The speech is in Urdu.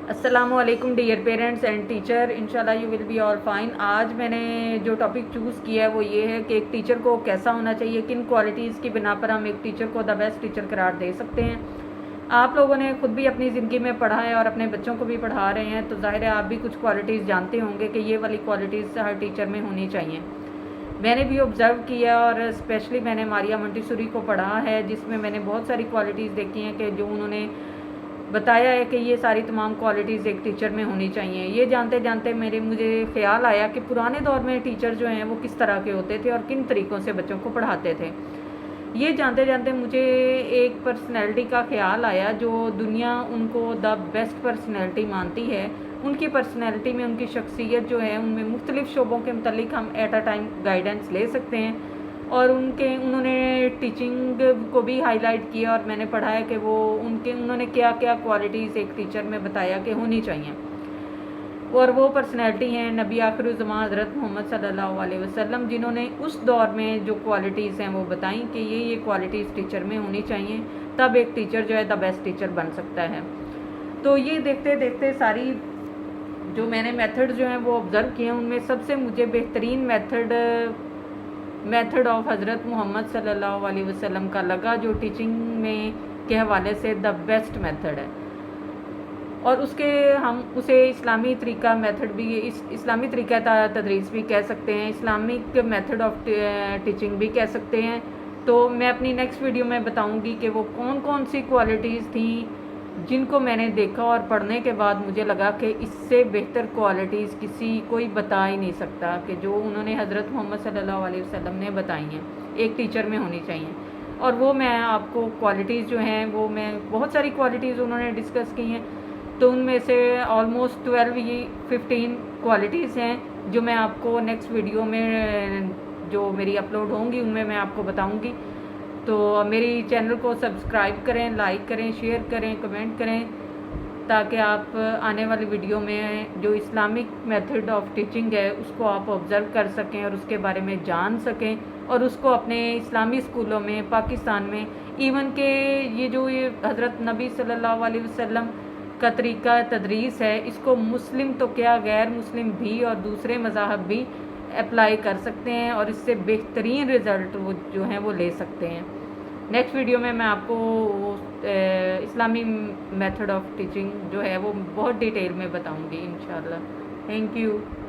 السلام علیکم ڈیئر پیرنٹس اینڈ ٹیچر، انشاءاللہ you will be all fine. آج میں نے جو ٹاپک چوز کیا ہے وہ یہ ہے کہ ایک ٹیچر کو کیسا ہونا چاہیے، کن کوالٹیز کی بنا پر ہم ایک ٹیچر کو دا بیسٹ ٹیچر قرار دے سکتے ہیں۔ آپ لوگوں نے خود بھی اپنی زندگی میں پڑھا ہے اور اپنے بچوں کو بھی پڑھا رہے ہیں، تو ظاہر ہے آپ بھی کچھ کوالٹیز جانتے ہوں گے کہ یہ والی کوالٹیز ہر ٹیچر میں ہونی چاہیے۔ میں نے بھی آبزرو کیا اور اسپیشلی میں نے ماریا منٹیسوری کو پڑھا ہے، جس میں نے بہت ساری کوالٹیز دیکھی ہیں کہ جو انہوں نے بتایا ہے کہ یہ ساری تمام کوالٹیز ایک ٹیچر میں ہونی چاہیے۔ یہ جانتے جانتے مجھے خیال آیا کہ پرانے دور میں ٹیچر جو ہیں وہ کس طرح کے ہوتے تھے اور کن طریقوں سے بچوں کو پڑھاتے تھے۔ یہ جانتے جانتے مجھے ایک پرسنالٹی کا خیال آیا جو دنیا ان کو دا بیسٹ پرسنالٹی مانتی ہے۔ ان کی پرسنالٹی میں ان کی شخصیت جو ہے ان میں مختلف شعبوں کے متعلق ہم ایٹ اے ٹائم گائیڈنس لے سکتے ہیں، اور انہوں نے ٹیچنگ کو بھی ہائی لائٹ کیا، اور میں نے پڑھا ہے کہ انہوں نے کیا کیا کوالٹیز ایک ٹیچر میں بتایا کہ ہونی چاہیے، اور وہ پرسنالٹی ہیں نبی آخر الزمان حضرت محمد صلی اللہ علیہ وسلم، جنہوں نے اس دور میں جو کوالٹیز ہیں وہ بتائیں کہ یہ کوالٹیز ٹیچر میں ہونی چاہیے، تب ایک ٹیچر جو ہے دا بیسٹ ٹیچر بن سکتا ہے۔ تو یہ دیکھتے دیکھتے ساری جو میں نے میتھڈ جو ہیں وہ آبزرو کیے، ان میں سب سے مجھے بہترین میتھڈ آف حضرت محمد صلی اللہ علیہ وسلم کا لگا، جو ٹیچنگ میں کے حوالے سے دا بیسٹ میتھڈ ہے، اور ہم اسے اسلامی طریقہ میتھڈ بھی، اسلامی طریقہ تدریس بھی کہہ سکتے ہیں، اسلامک میتھڈ آف ٹیچنگ بھی کہہ سکتے ہیں۔ تو میں اپنی نیکسٹ ویڈیو میں بتاؤں گی کہ وہ کون کون سی کوالٹیز تھیں جن کو میں نے دیکھا اور پڑھنے کے بعد مجھے لگا کہ اس سے بہتر کوالٹیز کوئی بتا ہی نہیں سکتا، کہ جو انہوں نے حضرت محمد صلی اللہ علیہ وسلم نے بتائی ہیں ایک ٹیچر میں ہونی چاہیے۔ اور وہ میں آپ کو کوالٹیز جو ہیں وہ میں بہت ساری کوالٹیز انہوں نے ڈسکس کی ہیں، تو ان میں سے آلموسٹ 15 کوالٹیز ہیں جو میں آپ کو نیکسٹ ویڈیو میں جو میری اپلوڈ ہوں گی ان میں آپ کو بتاؤں گی۔ تو میری چینل کو سبسکرائب کریں، لائک کریں، شیئر کریں، کمنٹ کریں، تاکہ آپ آنے والی ویڈیو میں جو اسلامک میتھڈ آف ٹیچنگ ہے اس کو آپ آبزرو کر سکیں اور اس کے بارے میں جان سکیں، اور اس کو اپنے اسلامی اسکولوں میں پاکستان میں ایون کہ یہ حضرت نبی صلی اللہ علیہ وسلم کا طریقہ تدریس ہے، اس کو مسلم تو کیا غیر مسلم بھی اور دوسرے مذاہب بھی اپلائی کر سکتے ہیں، اور اس سے بہترین رزلٹ وہ جو ہیں وہ لے سکتے ہیں۔ نیکسٹ ویڈیو میں آپ کو اسلامی میتھڈ آف ٹیچنگ جو ہے وہ بہت ڈیٹیل میں بتاؤں گی انشاءاللہ۔ Thank you.